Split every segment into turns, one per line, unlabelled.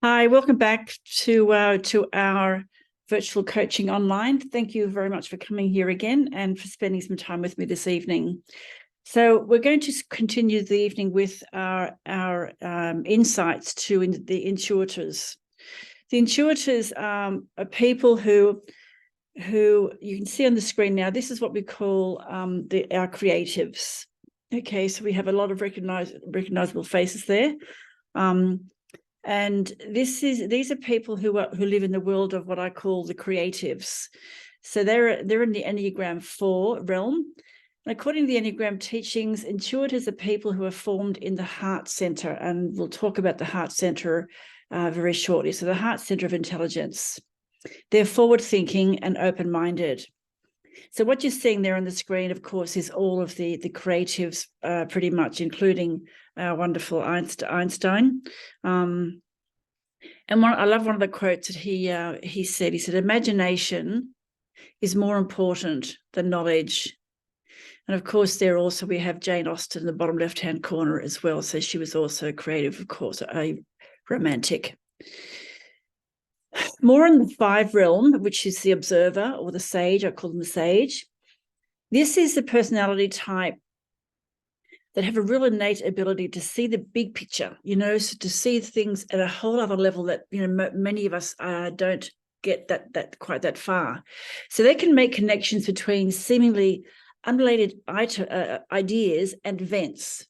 Hi, welcome back to our virtual coaching online. Thank you very much for coming here again and for spending some time with me this evening. So we're going to continue the evening with our insights to the intuitors. The intuitors are people who you can see on the screen now. This is what we call our creatives. Okay, so we have a lot of recognizable faces there. And these are people who live in the world of what I call the creatives. So they're in the Enneagram 4 realm. And according to the Enneagram teachings, intuitors are people who are formed in the heart center, and we'll talk about the heart center very shortly. So the heart center of intelligence. They're forward-thinking and open-minded. So what you're seeing there on the screen, of course, is all of the creatives, pretty much, including our wonderful Einstein. And I love one of the quotes that he said. He said, "Imagination is more important than knowledge." And of course, we have Jane Austen in the bottom left-hand corner as well. So she was also creative, of course, a romantic. More in the 5 realm, which is the observer or the sage. I call them the sage. This is the personality type that have a real innate ability to see the big picture, so to see things at a whole other level that, many of us don't get that quite that far. So they can make connections between seemingly unrelated ideas and events.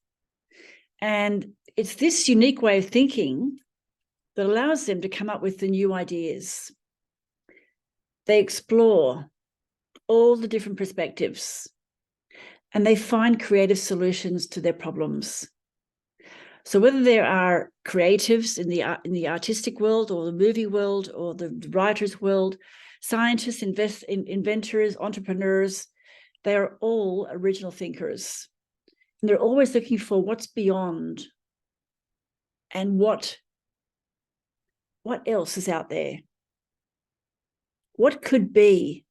And it's this unique way of thinking that allows them to come up with the new ideas. They explore all the different perspectives and they find creative solutions to their problems. So whether there are creatives in the artistic world or the movie world or the writer's world, scientists, inventors, entrepreneurs, they are all original thinkers. And they're always looking for what's beyond and what else is out there. What could be?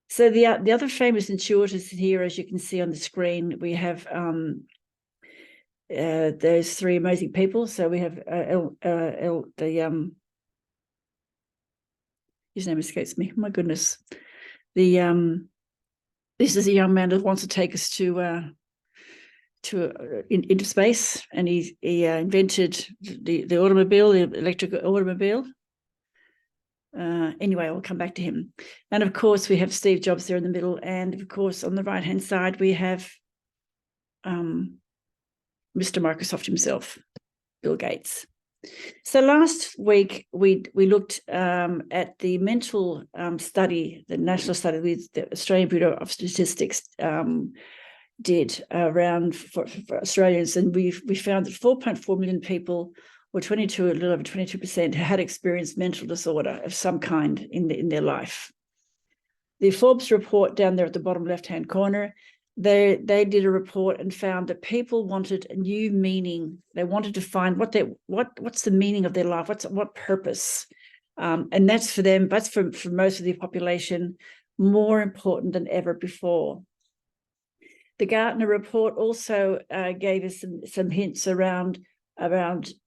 So the other famous intuitors here, as you can see on the screen, we have those 3 amazing people. So we have his name escapes me. My goodness. This is a young man that wants to take us into space, and he invented the automobile, the electric automobile. Anyway, I'll come back to him. And of course, we have Steve Jobs there in the middle. And of course, on the right-hand side, we have Mr. Microsoft himself, Bill Gates. So last week, we looked at the mental study, the national study with the Australian Bureau of Statistics did around for Australians. And we found that 4.4 million people, or a little over 22%, had experienced mental disorder of some kind in their life. The Forbes report down there at the bottom left-hand corner, they did a report and found that people wanted a new meaning. They wanted to find what's the meaning of their life, what purpose, and that's for them. That's for most of the population more important than ever before. The Gartner report also gave us some hints around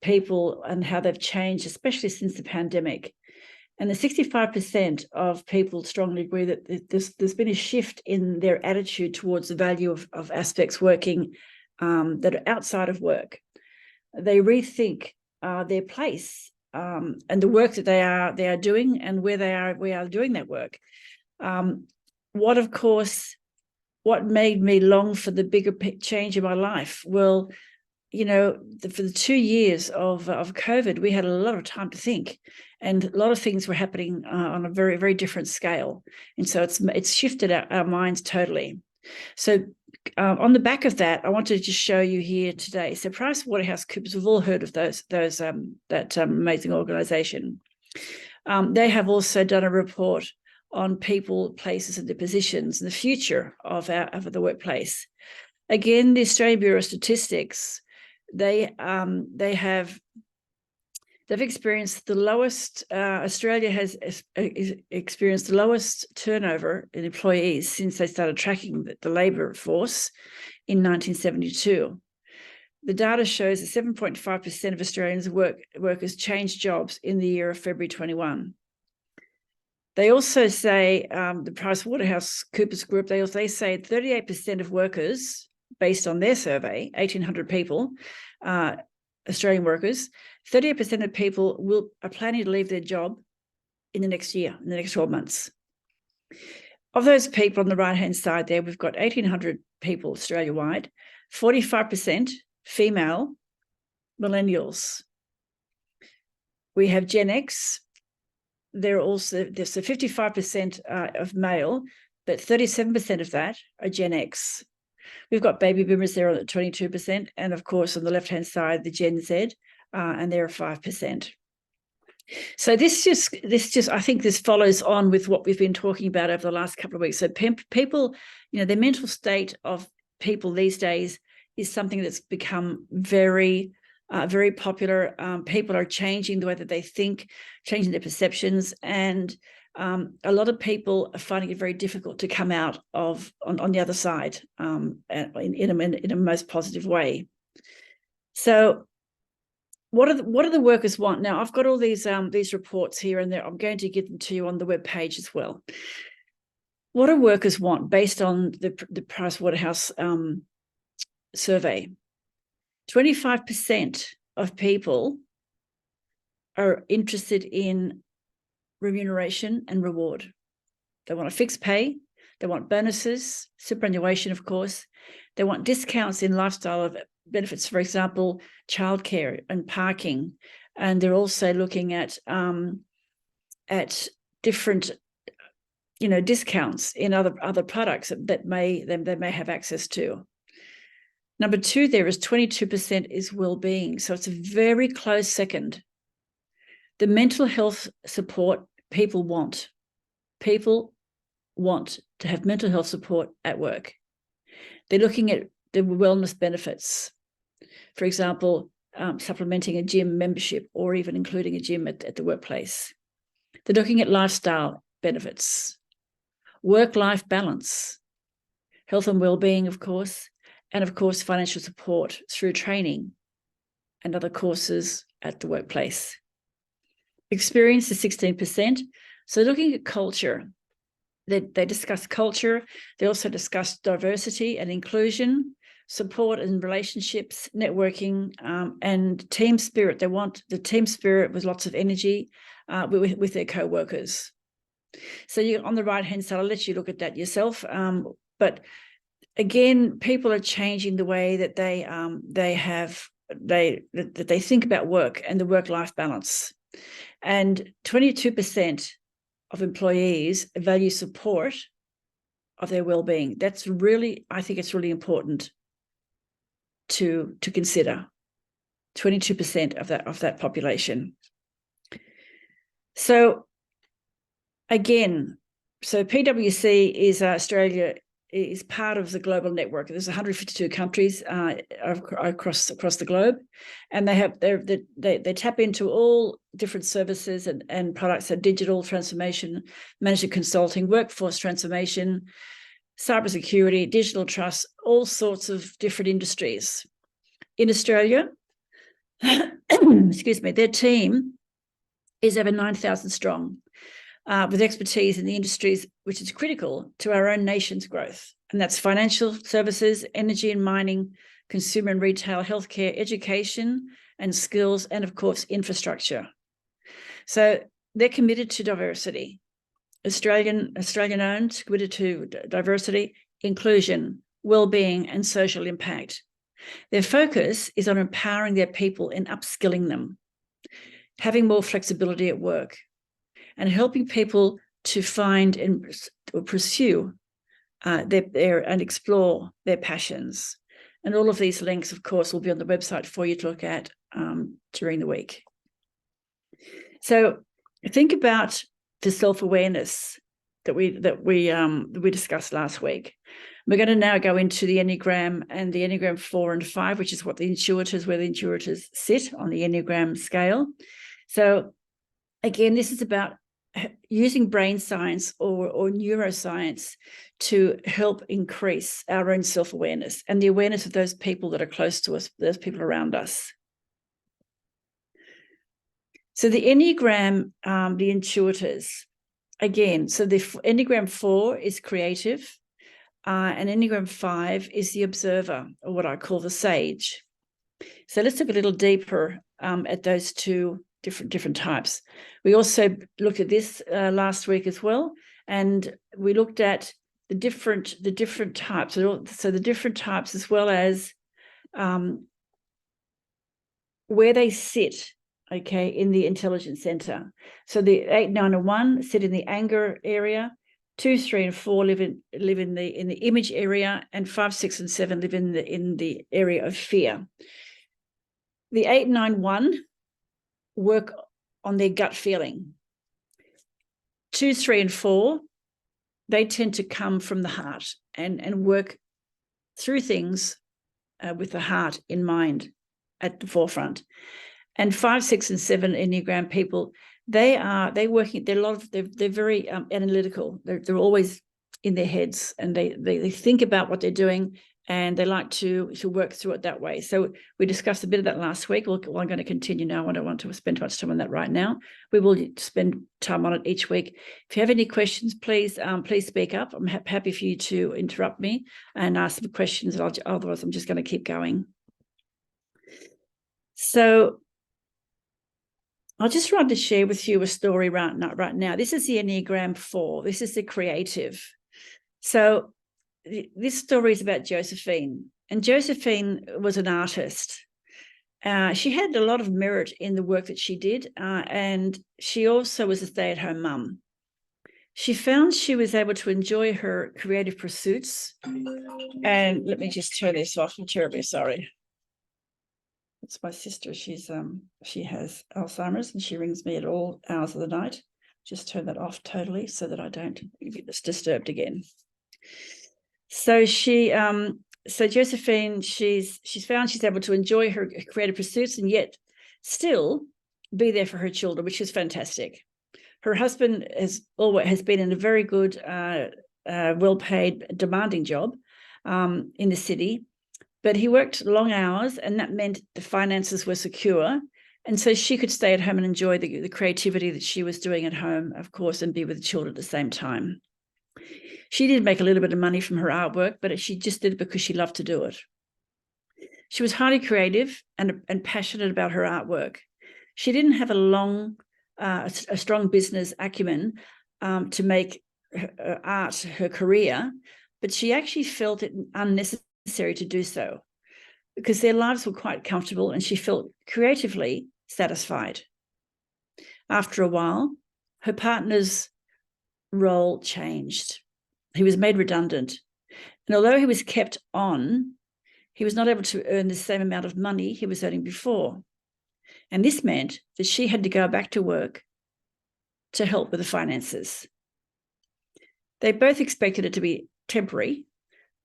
people and how they've changed, especially since the pandemic. And the 65% of people strongly agree that there's been a shift in their attitude towards the value of aspects working that are outside of work. They rethink their place and the work that they are doing and where we are doing that work. What made me long for the bigger change in my life? Well, for the 2 years of COVID, we had a lot of time to think, and a lot of things were happening on a very, very different scale. And so it's shifted our minds totally. So on the back of that, I wanted to just show you here today. So PricewaterhouseCoopers, we've all heard of that amazing organization. They have also done a report on people, places, and their positions in the future of the workplace. Again, the Australian Bureau of Statistics, they've experienced the lowest. Australia has experienced the lowest turnover in employees since they started tracking the labour force in 1972. the data shows that 7.5% of Australians workers changed jobs in the year of February 21. They also say, the PricewaterhouseCoopers group, they say 38% of workers, based on their survey, 1,800 people, Australian workers, 38% of people are planning to leave their job in the next year, in the next 12 months. Of those people on the right-hand side there, we've got 1,800 people Australia-wide, 45% female millennials. We have Gen X. There's 55% of male, but 37% of that are Gen X. We've got baby boomers there at 22%, and of course on the left-hand side, the Gen Z, and they're 5%. So this just I think this follows on with what we've been talking about over the last couple of weeks. So people, the mental state of people these days is something that's become very popular. People are changing the way that they think, changing their perceptions, and a lot of people are finding it very difficult to come out of on the other side in a most positive way. So what do the workers want? Now, I've got all these reports here, and I'm going to get them to you on the web page as well. What do workers want based on the Pricewaterhouse survey? 25% of people are interested in remuneration and reward. They want a fixed pay. They want bonuses, superannuation, of course. They want discounts in lifestyle benefits, for example, childcare and parking. And they're also looking at different, discounts in other products that they may have access to. Number two, there is 22% is well-being. So it's a very close second. The mental health support people want. People want to have mental health support at work. They're looking at the wellness benefits. For example, supplementing a gym membership or even including a gym at the workplace. They're looking at lifestyle benefits, work-life balance, health and well-being, of course, and of course, financial support through training and other courses at the workplace. Experience is 16%. So looking at culture, they discuss culture. They also discuss diversity and inclusion, support and relationships, networking, and team spirit. They want the team spirit with lots of energy with their co-workers. So you're on the right-hand side, I'll let you look at that yourself. But again, people are changing the way that they think about work and the work-life balance. And 22% of employees value support of their well-being. That's really, I think it's really important to consider. 22% of that population. So again, PwC is Australia is part of the global network. There's 152 countries across the globe, and they tap into all different services and products, so digital transformation, management consulting, workforce transformation, cybersecurity, digital trust, all sorts of different industries. In Australia, excuse me, their team is over 9,000 strong. With expertise in the industries which is critical to our own nation's growth. And that's financial services, energy and mining, consumer and retail, healthcare, education and skills, and of course, infrastructure. So they're committed to diversity. Australian-owned, committed to diversity, inclusion, well-being and social impact. Their focus is on empowering their people and upskilling them, having more flexibility at work, and helping people to find and pursue and explore their passions. And all of these links, of course, will be on the website for you to look at during the week. So think about the self-awareness that we discussed last week. We're going to now go into the Enneagram and the Enneagram 4 and 5, which is where the Intuitors sit on the Enneagram scale. So again, this is about using brain science or neuroscience to help increase our own self-awareness and the awareness of those people that are close to us, those people around us. So the Enneagram, the Intuitors, again, so the Enneagram 4 is creative, and Enneagram 5 is the observer, or what I call the sage. So let's look a little deeper at those two different types. We also looked at this last week as well, and we looked at the different types. So the different types, as well as where they sit, okay, in the intelligence center. So the 8, 9, and 1 sit in the anger area. 2, 3, and 4 live in the image area, and 5, 6, and 7 live in the area of fear. The 8, 9, 1 work on their gut feeling. 2, 3, and 4, they tend to come from the heart and work through things with the heart in mind at the forefront. And 5, 6, and 7 Enneagram people, they're very analytical. They're always in their heads, and they think about what they're doing, and they like to work through it that way. So we discussed a bit of that last week. I'm going to continue now. I don't want to spend too much time on that right now. We will spend time on it each week. If you have any questions, please speak up. I'm happy for you to interrupt me and ask some questions. Otherwise, I'm just going to keep going. So I just wanted to share with you a story right now. This is the Enneagram 4. This is the creative. So this story is about Josephine. And Josephine was an artist. She had a lot of merit in the work that she did. And she also was a stay-at-home mum. She found she was able to enjoy her creative pursuits. And let me just turn this off. I'm terribly sorry. It's my sister. She has Alzheimer's, and she rings me at all hours of the night. Just turn that off totally so that I don't get disturbed again. So Josephine, she's found she's able to enjoy her creative pursuits and yet still be there for her children, which is fantastic. Her husband has been in a very good, well-paid, demanding job in the city. But he worked long hours, and that meant the finances were secure. And so she could stay at home and enjoy the creativity that she was doing at home, of course, and be with the children at the same time. She did make a little bit of money from her artwork, but she just did it because she loved to do it. She was highly creative and passionate about her artwork. She didn't have a strong business acumen to make art her career, but she actually felt it unnecessary to do so because their lives were quite comfortable and she felt creatively satisfied. After a while, her partner's role changed. He was made redundant. And although he was kept on, he was not able to earn the same amount of money he was earning before. And this meant that she had to go back to work to help with the finances. They both expected it to be temporary,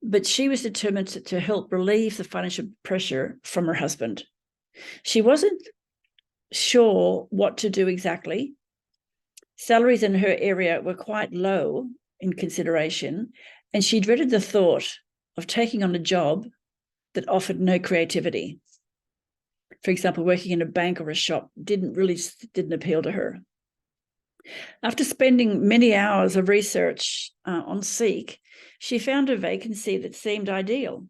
but she was determined to help relieve the financial pressure from her husband. She wasn't sure what to do exactly. Salaries in her area were quite low in consideration, and she dreaded the thought of taking on a job that offered no creativity. For example, working in a bank or a shop didn't appeal to her. After spending many hours of research on Seek, she found a vacancy that seemed ideal.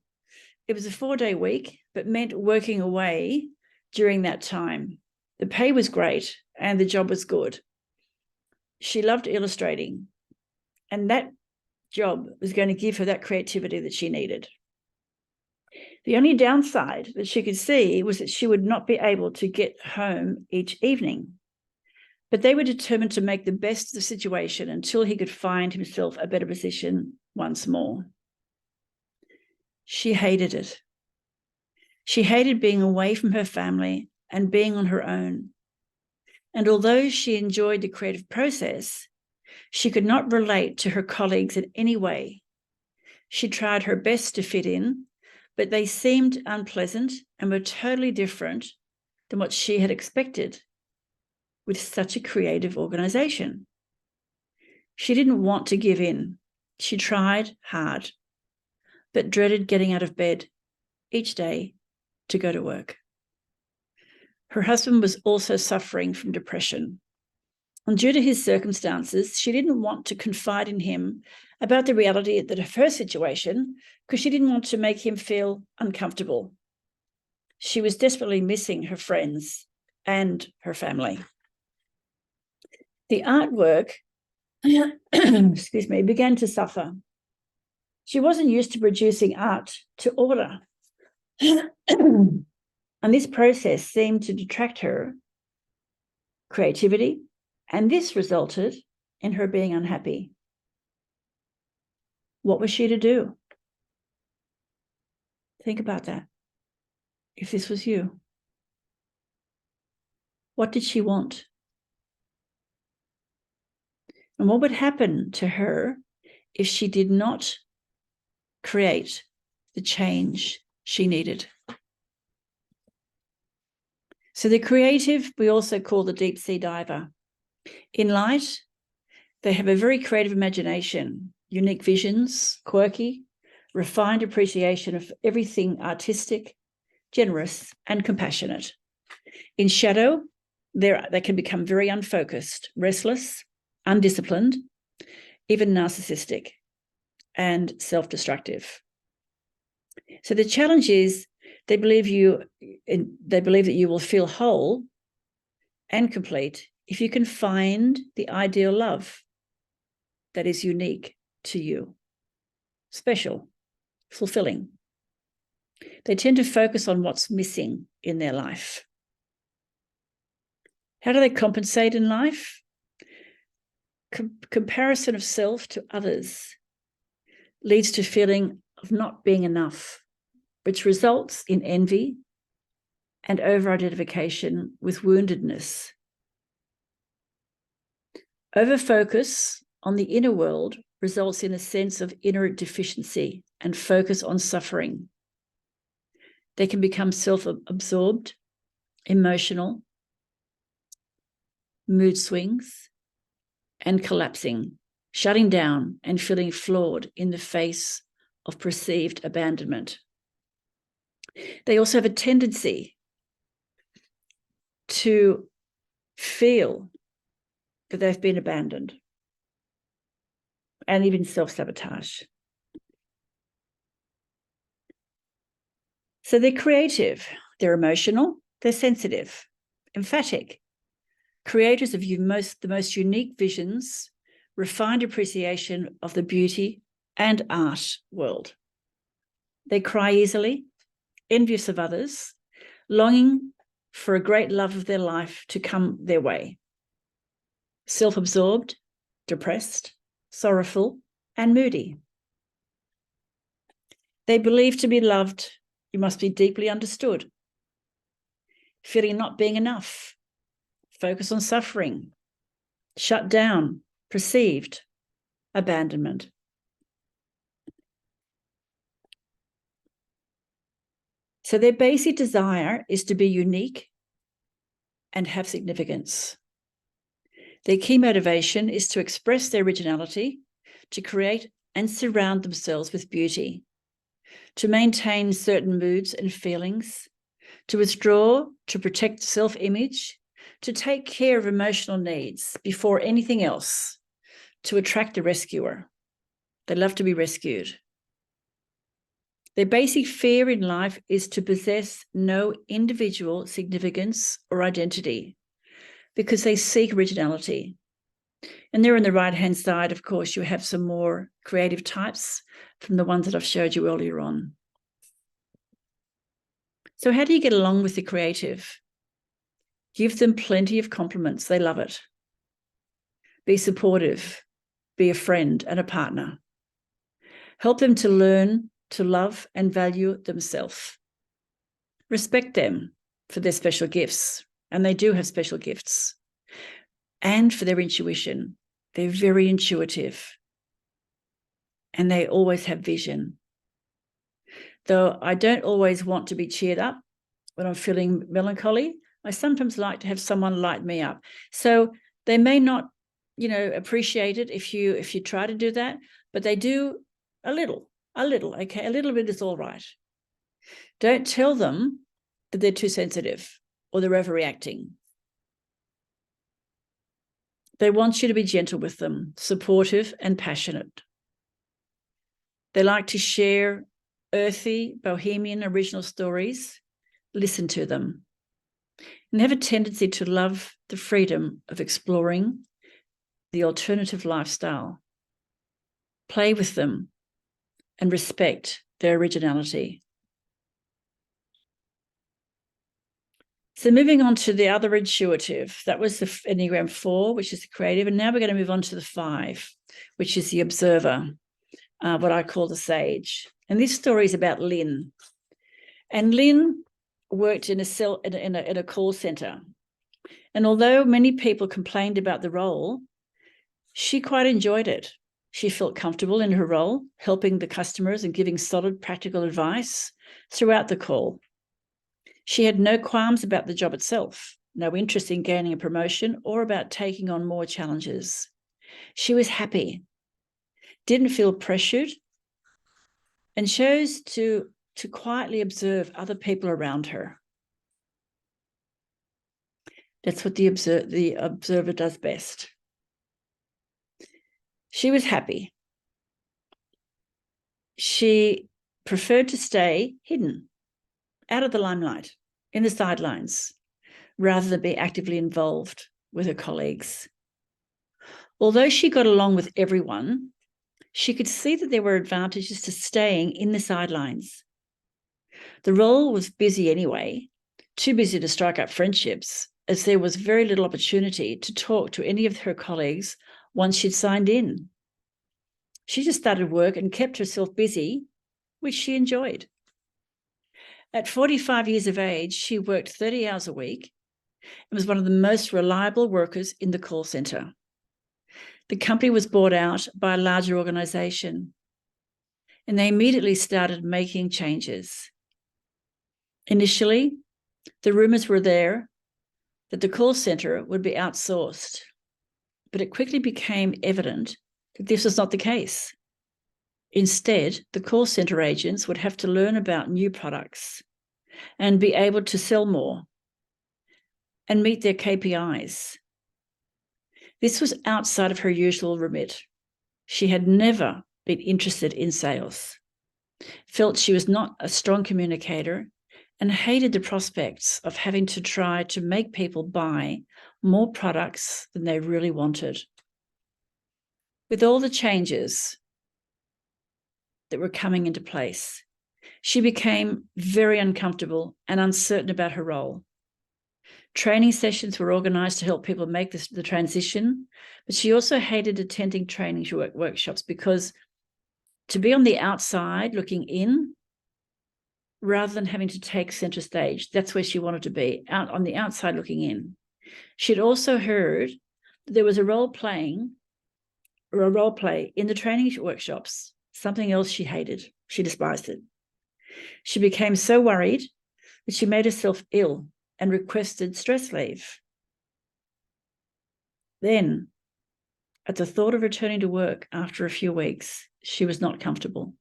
It was a 4-day week, but meant working away during that time. The pay was great and the job was good. She loved illustrating, and that job was going to give her that creativity that she needed. The only downside that she could see was that she would not be able to get home each evening. But they were determined to make the best of the situation until he could find himself a better position once more. She hated it. She hated being away from her family and being on her own. And although she enjoyed the creative process, she could not relate to her colleagues in any way. She tried her best to fit in, but they seemed unpleasant and were totally different than what she had expected with such a creative organization. She didn't want to give in. She tried hard, but dreaded getting out of bed each day to go to work. Her husband was also suffering from depression. And due to his circumstances, she didn't want to confide in him about the reality of her situation because she didn't want to make him feel uncomfortable. She was desperately missing her friends and her family. The artwork, excuse me, began to suffer. She wasn't used to producing art to order. And this process seemed to detract her creativity, and this resulted in her being unhappy. What was she to do? Think about that. If this was you, what did she want? And what would happen to her if she did not create the change she needed? So the creative, we also call the deep sea diver. In light, they have a very creative imagination, unique visions, quirky, refined appreciation of everything artistic, generous, and compassionate. In shadow, they can become very unfocused, restless, undisciplined, even narcissistic, and self-destructive. So the challenge is they believe that you will feel whole and complete if you can find the ideal love that is unique to you, special, fulfilling. They tend to focus on what's missing in their life. How do they compensate in life? Comparison of self to others leads to feeling of not being enough, which results in envy and over-identification with woundedness. Over-focus on the inner world results in a sense of inner deficiency and focus on suffering. They can become self-absorbed, emotional, mood swings, and collapsing, shutting down and feeling flawed in the face of perceived abandonment. They also have a tendency to feel that they've been abandoned and even self-sabotage. So they're creative, they're emotional, they're sensitive, emphatic, creators of the most unique visions, refined appreciation of the beauty and art world. They cry easily, envious of others, longing for a great love of their life to come their way. Self-absorbed, depressed, sorrowful, and moody. They believe to be loved, you must be deeply understood. Feeling not being enough, focus on suffering, shut down, perceived abandonment. So their basic desire is to be unique and have significance. Their key motivation is to express their originality, to create and surround themselves with beauty, to maintain certain moods and feelings, to withdraw, to protect self-image, to take care of emotional needs before anything else, to attract the rescuer. They love to be rescued. Their basic fear in life is to possess no individual significance or identity because they seek originality. And there on the right-hand side, of course, you have some more creative types from the ones that I've showed you earlier on. So how do you get along with the creative? Give them plenty of compliments. They love it. Be supportive. Be a friend and a partner. Help them to learn to love and value themselves. Respect them for their special gifts, and they do have special gifts, and for their intuition. They're very intuitive, and they always have vision. Though I don't always want to be cheered up when I'm feeling melancholy, I sometimes like to have someone light me up. So they may not appreciate it if you try to do that, but they do a little, okay? A little bit is all right. Don't tell them that they're too sensitive or they're overreacting. They want you to be gentle with them, supportive and passionate. They like to share earthy, bohemian, original stories. Listen to them. And they have a tendency to love the freedom of exploring the alternative lifestyle. Play with them and respect their originality. So moving on to the other intuitive, that was the Enneagram 4, which is the creative. And now we're going to move on to the 5, which is the observer, what I call the sage. And this story is about Lynn. And Lynn worked in a call center. And although many people complained about the role, she quite enjoyed it. She felt comfortable in her role, helping the customers and giving solid practical advice throughout the call. She had no qualms about the job itself, no interest in gaining a promotion or about taking on more challenges. She was happy, didn't feel pressured, and chose to quietly observe other people around her. That's what the observer does best. She was happy. She preferred to stay hidden, out of the limelight, in the sidelines, rather than be actively involved with her colleagues. Although she got along with everyone, she could see that there were advantages to staying in the sidelines. The role was busy anyway, too busy to strike up friendships, as there was very little opportunity to talk to any of her colleagues once she'd signed in. She just started work and kept herself busy, which she enjoyed. At 45 years of age, she worked 30 hours a week and was one of the most reliable workers in the call center. The company was bought out by a larger organization, and they immediately started making changes. Initially, the rumors were there that the call center would be outsourced, but it quickly became evident that this was not the case. Instead, the call center agents would have to learn about new products and be able to sell more and meet their KPIs. This was outside of her usual remit. She had never been interested in sales, felt she was not a strong communicator, and hated the prospects of having to try to make people buy more products than they really wanted. With all the changes that were coming into place, she became very uncomfortable and uncertain about her role. Training sessions were organized to help people make the transition, but she also hated attending training workshops because to be on the outside looking in, rather than having to take center stage, that's where she wanted to be, out on the outside looking in. She'd also heard that there was a role play in the training workshops, something else she hated. She despised it. She became so worried that she made herself ill and requested stress leave. Then, at the thought of returning to work after a few weeks, she was not comfortable.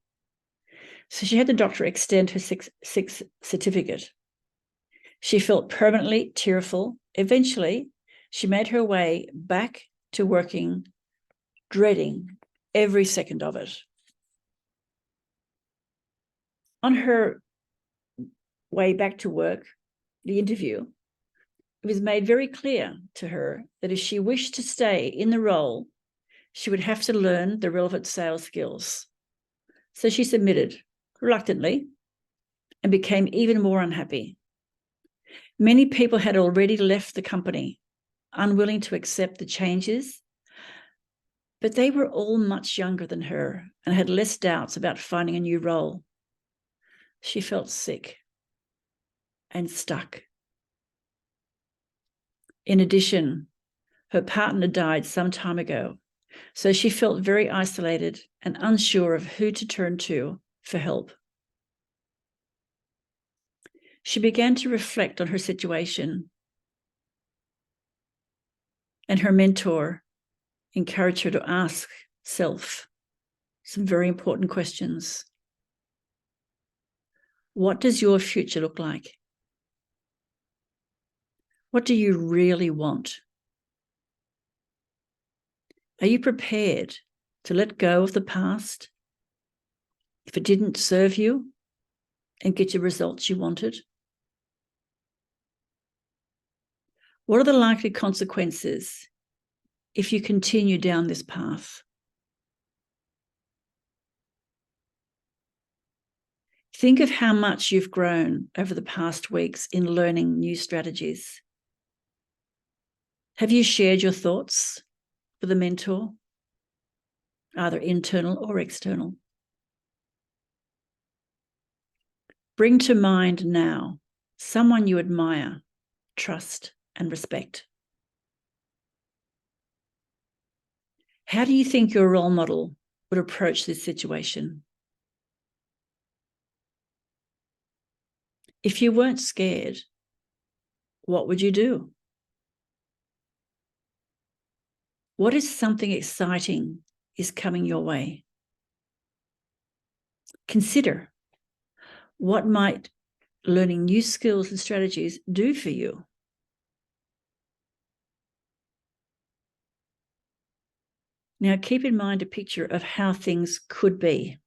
So she had the doctor extend her sixth certificate. She felt permanently tearful. Eventually, she made her way back to working, dreading every second of it. On her way back to work, the interview, it was made very clear to her that if she wished to stay in the role, she would have to learn the relevant sales skills. So she submitted reluctantly and became even more unhappy. Many people had already left the company, unwilling to accept the changes, but they were all much younger than her and had less doubts about finding a new role. She felt sick and stuck. In addition, her partner died some time ago, so she felt very isolated and unsure of who to turn to for help. She began to reflect on her situation, and her mentor encourage her to ask self some very important questions. What does your future look like? What do you really want? Are you prepared to let go of the past if it didn't serve you and get you results you wanted? What are the likely consequences if you continue down this path? Think of how much you've grown over the past weeks in learning new strategies. Have you shared your thoughts with a mentor, either internal or external? Bring to mind now someone you admire, trust, and respect. How do you think your role model would approach this situation? If you weren't scared, what would you do? What is something exciting is coming your way? Consider, what might learning new skills and strategies do for you? Now, keep in mind a picture of how things could be.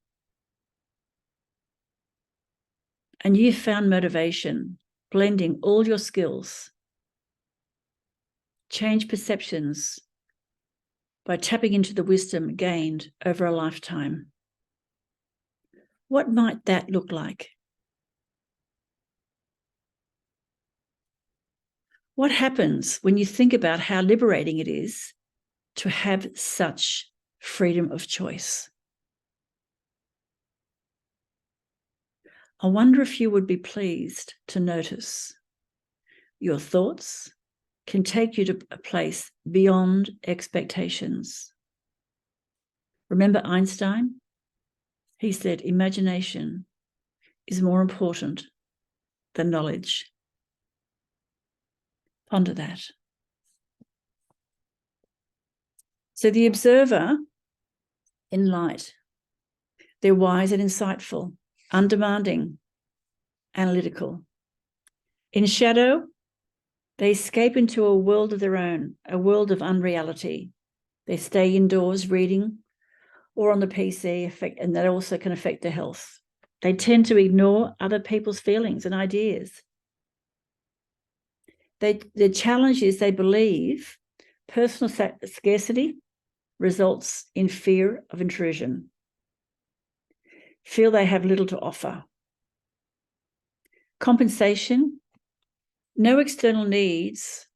And you've found motivation, blending all your skills. Change perceptions by tapping into the wisdom gained over a lifetime. What might that look like? What happens when you think about how liberating it is to have such freedom of choice? I wonder if you would be pleased to notice your thoughts can take you to a place beyond expectations. Remember Einstein? He said, imagination is more important than knowledge. Ponder that. So the observer in light, they're wise and insightful, undemanding, analytical. In shadow, they escape into a world of their own, a world of unreality. They stay indoors reading or on the PC, and that also can affect their health. They tend to ignore other people's feelings and ideas. The challenge is they believe personal scarcity results in fear of intrusion, feel they have little to offer. Compensation, no external needs,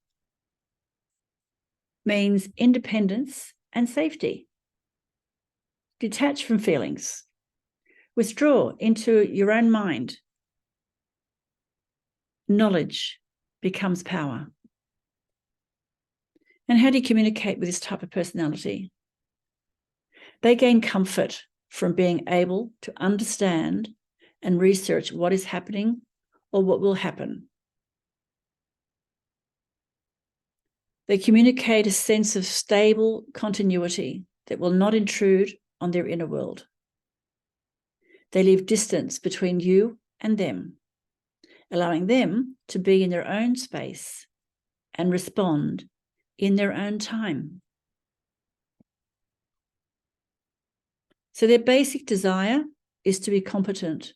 means independence and safety. Detach from feelings. Withdraw into your own mind. Knowledge becomes power. And how do you communicate with this type of personality? They gain comfort from being able to understand and research what is happening or what will happen. They communicate a sense of stable continuity that will not intrude on their inner world. They leave distance between you and them, allowing them to be in their own space and respond in their own time. So their basic desire is to be competent.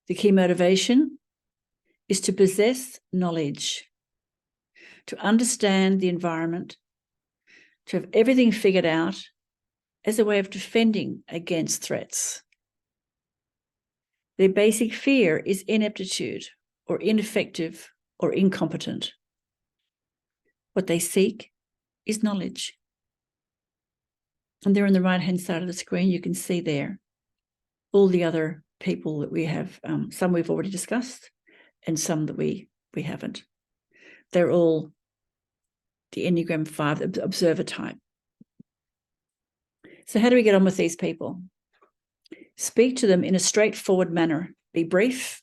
The key motivation is to possess knowledge, to understand the environment, to have everything figured out as a way of defending against threats. Their basic fear is ineptitude or ineffective or incompetent. What they seek is knowledge. And there on the right-hand side of the screen, you can see there all the other people that we have, some we've already discussed and some that we haven't. They're all the Enneagram 5, the observer type. So how do we get on with these people? Speak to them in a straightforward manner. Be brief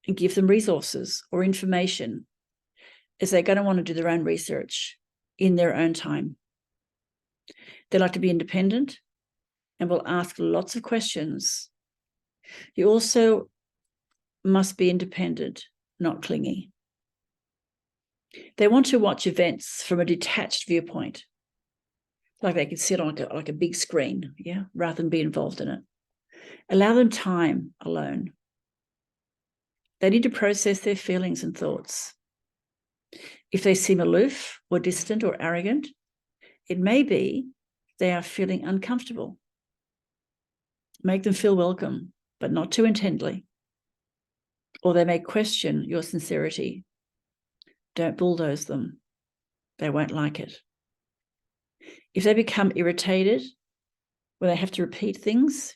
and give them resources or information, as they're going to want to do their own research in their own time. They like to be independent and will ask lots of questions. You also must be independent, not clingy. They want to watch events from a detached viewpoint, like they can sit on like a big screen, yeah, rather than be involved in it. Allow them time alone. They need to process their feelings and thoughts. If they seem aloof or distant or arrogant, it may be they are feeling uncomfortable. Make them feel welcome, but not too intently. Or they may question your sincerity. Don't bulldoze them. They won't like it. If they become irritated when they have to repeat things,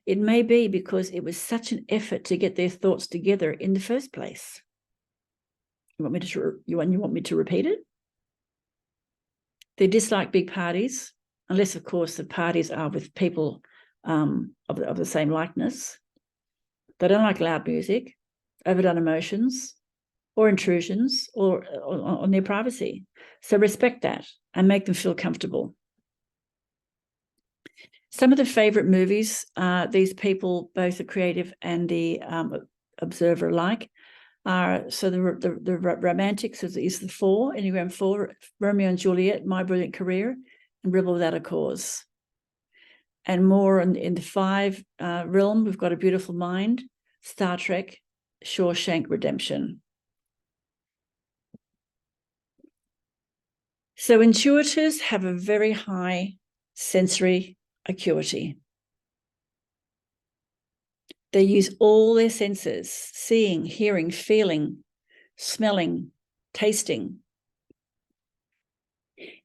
it may be because it was such an effort to get their thoughts together in the first place. You want me to repeat it? They dislike big parties, unless, of course, the parties are with people of the same likeness. They don't like loud music, overdone emotions, or intrusions, or on their privacy. So respect that and make them feel comfortable. Some of the favorite movies these people, both the creative and the observer, like are, so the romantics is the 4, Enneagram 4, Romeo and Juliet, My Brilliant Career, and Rebel Without a Cause. And more in the 5 realm, we've got A Beautiful Mind, Star Trek, Shawshank Redemption. So intuitors have a very high sensory acuity. They use all their senses: seeing, hearing, feeling, smelling, tasting.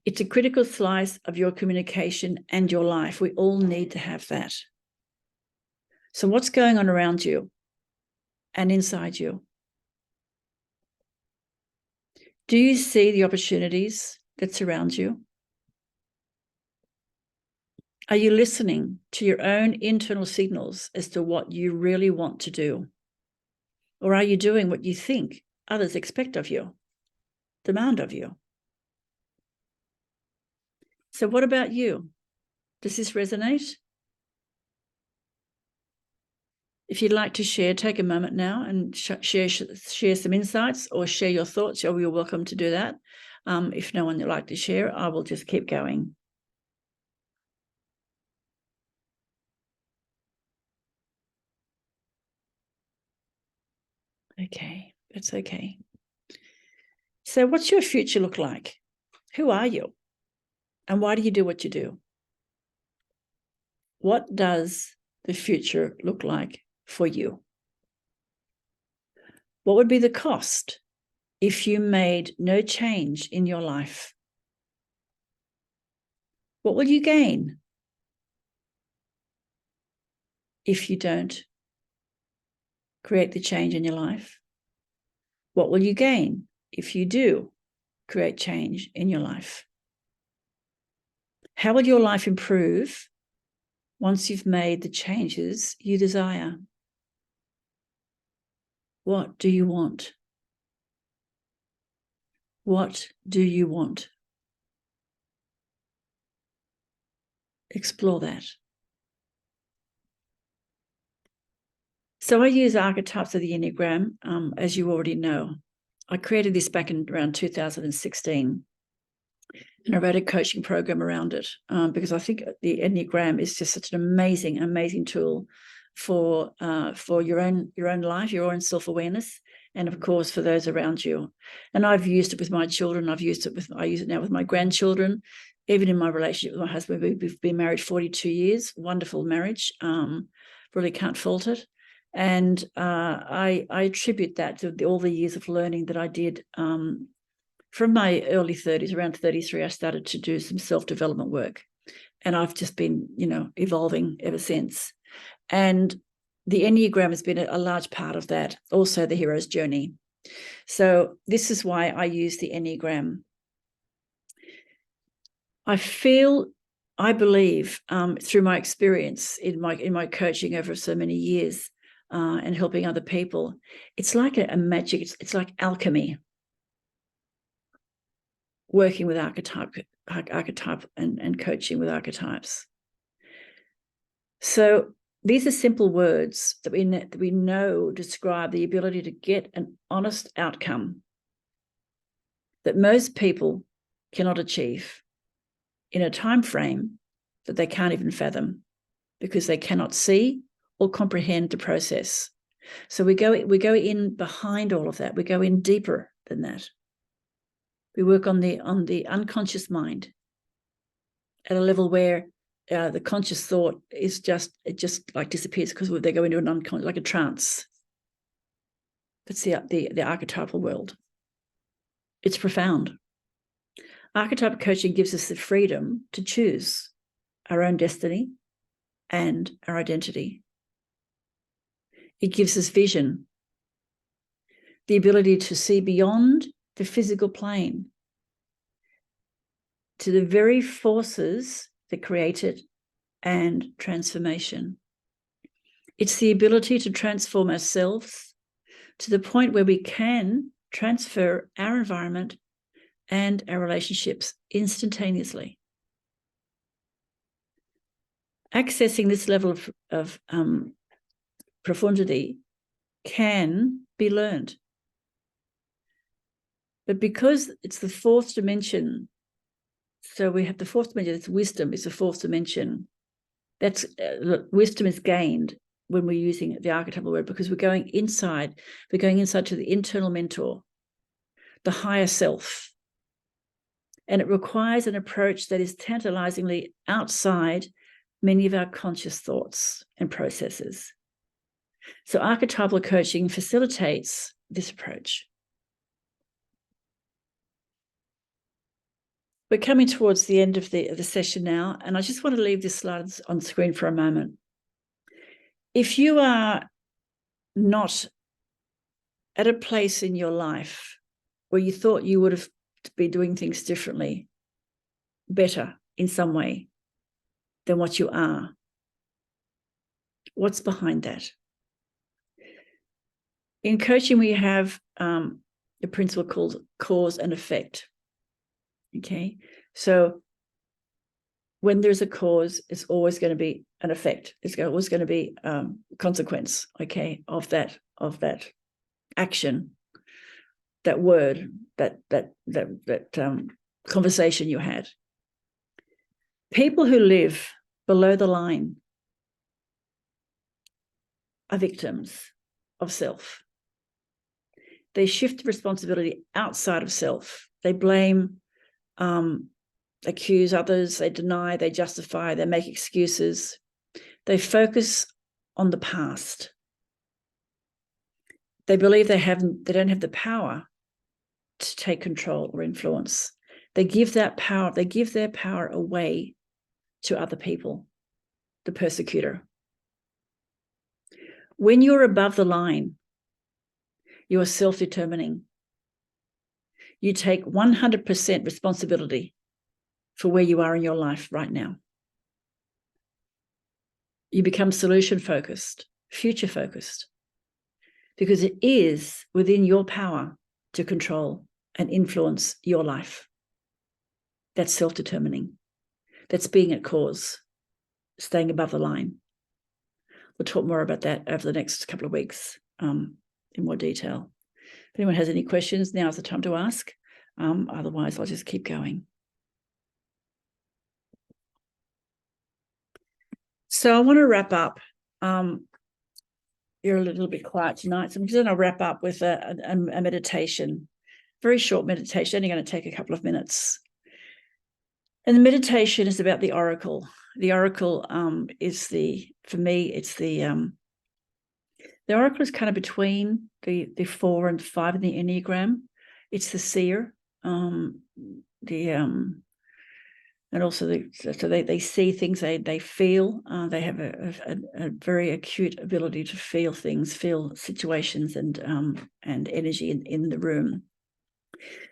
It's a critical slice of your communication and your life. We all need to have that. So what's going on around you and inside you? Do you see the opportunities that surround you? Are you listening to your own internal signals as to what you really want to do? Or are you doing what you think others expect of you, demand of you? So what about you? Does this resonate? If you'd like to share, take a moment now and share some insights or share your thoughts. You're welcome to do that. If no one would like to share, I will just keep going. Okay, that's okay. So what's your future look like? Who are you? And why do you do what you do? What does the future look like for you? What would be the cost if you made no change in your life? What will you gain if you don't create the change in your life? What will you gain if you do create change in your life? How will your life improve once you've made the changes you desire? What do you want? What do you want? Explore that. So I use archetypes of the Enneagram, as you already know. I created this back in around 2016, and I wrote a coaching program around it because I think the Enneagram is just such an amazing tool for your own life, your own self-awareness, and of course for those around you. And I've used it with my children. I use it now with my grandchildren. Even in my relationship with my husband, we've been married 42 years. Wonderful marriage. Really can't fault it. And I attribute that to all the years of learning that I did. From my early 30s, around 33, I started to do some self-development work. And I've just been, evolving ever since. And the Enneagram has been a large part of that, also the hero's journey. So this is why I use the Enneagram. I believe through my experience in my coaching over so many years and helping other people, it's like a magic, it's like alchemy, working with archetype and coaching with archetypes. So these are simple words that we know describe the ability to get an honest outcome that most people cannot achieve in a time frame that they can't even fathom, because they cannot see or comprehend the process. So we go in behind all of that. We go in deeper than that. We work on the unconscious mind at a level where the conscious thought is just like disappears, because they go into an unconscious, like a trance. That's the archetypal world. It's profound. Archetypal coaching gives us the freedom to choose our own destiny and our identity. It gives us vision, the ability to see beyond the physical plane to the very forces that create it and transformation. It's the ability to transform ourselves to the point where we can transfer our environment and our relationships instantaneously. Accessing this level of profundity can be learned. But because it's the fourth dimension, so we have the fourth dimension, it's wisdom, is the fourth dimension. That's wisdom is gained when we're using the archetypal word, because we're going inside to the internal mentor, the higher self. And it requires an approach that is tantalizingly outside many of our conscious thoughts and processes. So archetypal coaching facilitates this approach. We're coming towards the end of the session now, and I just want to leave this slide on screen for a moment. If you are not at a place in your life where you thought you would have been doing things differently, better in some way than what you are, what's behind that? In coaching, we have a principle called cause and effect. Okay, so when there's a cause, it's always going to be an effect. It's always going to be consequence, okay, of that action, that word, that conversation you had. People who live below the line are victims of self. They shift responsibility outside of self. They blame, accuse others, they deny, they justify, they make excuses. They focus on the past. They believe they don't have the power to take control or influence. They give their power away to other people, the persecutor. When you're above the line, you are self-determining. You take 100% responsibility for where you are in your life right now. You become solution-focused, future-focused, because it is within your power to control and influence your life. That's self-determining. That's being at cause, staying above the line. We'll talk more about that over the next couple of weeks in more detail. If anyone has any questions, now's the time to ask. Otherwise, I'll just keep going. So I want to wrap up. You're a little bit quiet tonight, so I'm just going to wrap up with a meditation, very short meditation, only going to take a couple of minutes. And the meditation is about the oracle. The oracle is for me, it's the oracle is kind of between the 4 and 5 in the Enneagram. It's the seer, and also they see things, they feel, they have a very acute ability to feel things, feel situations and energy in the room.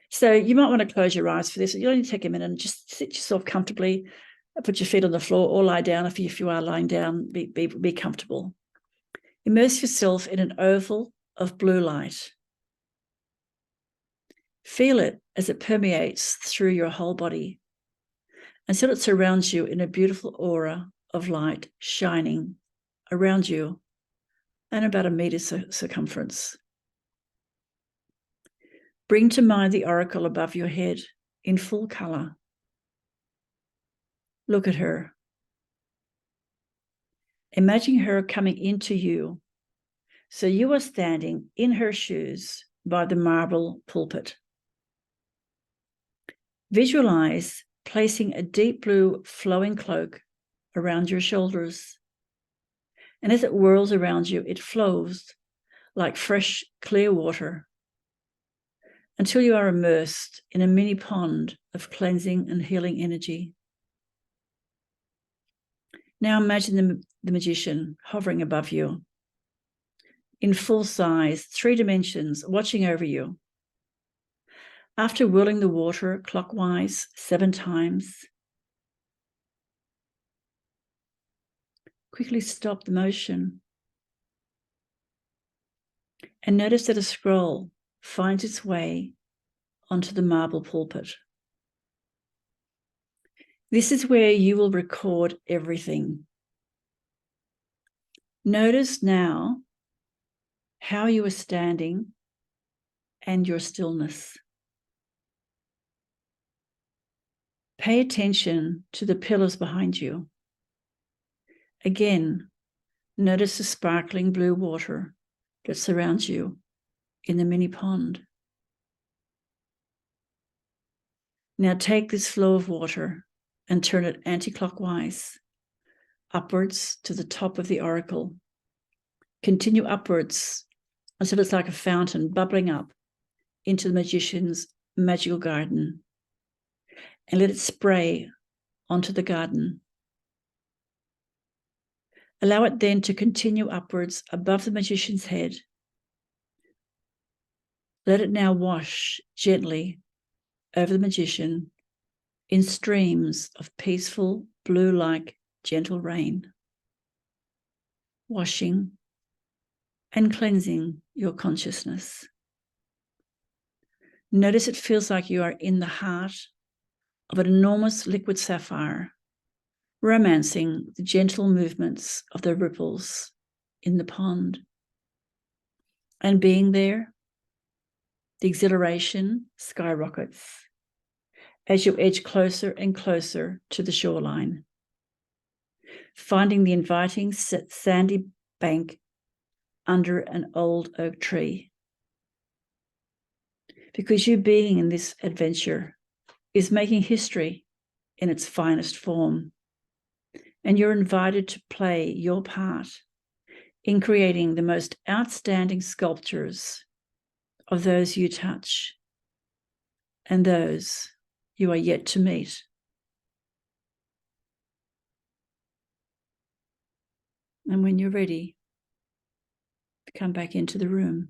So you might want to close your eyes for this. You only take a minute and just sit yourself comfortably, put your feet on the floor or lie down. If you are lying down, be comfortable. Immerse yourself in an oval of blue light. Feel it as it permeates through your whole body, until it surrounds you in a beautiful aura of light shining around you and about a meter circumference. Bring to mind the oracle above your head in full color. Look at her. Imagine her coming into you, so you are standing in her shoes by the marble pulpit. Visualize placing a deep blue flowing cloak around your shoulders, and as it whirls around you, it flows like fresh, clear water until you are immersed in a mini pond of cleansing and healing energy. Now imagine the magician hovering above you in full size, 3 dimensions, watching over you. After whirling the water clockwise 7 times, quickly stop the motion and notice that a scroll finds its way onto the marble pulpit. This is where you will record everything. Notice now how you are standing and your stillness. Pay attention to the pillars behind you. Again, notice the sparkling blue water that surrounds you in the mini pond. Now take this flow of water and turn it anti-clockwise, upwards to the top of the oracle. Continue upwards until it's like a fountain bubbling up into the magician's magical garden, and let it spray onto the garden. Allow it then to continue upwards above the magician's head. Let it now wash gently over the magician in streams of peaceful, blue-like, gentle rain, washing and cleansing your consciousness. Notice it feels like you are in the heart of an enormous liquid sapphire, romancing the gentle movements of the ripples in the pond. And being there, the exhilaration skyrockets as you edge closer and closer to the shoreline, finding the inviting sandy bank under an old oak tree. Because you being in this adventure is making history in its finest form, and you're invited to play your part in creating the most outstanding sculptures of those you touch and those you are yet to meet. And when you're ready, come back into the room.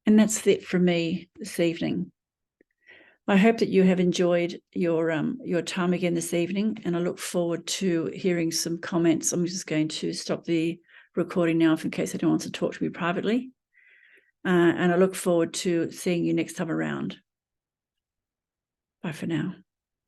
And that's it from me this evening. I hope that you have enjoyed your time again this evening, and I look forward to hearing some comments. I'm just going to stop the recording now in case anyone wants to talk to me privately. And I look forward to seeing you next time around. Bye for now.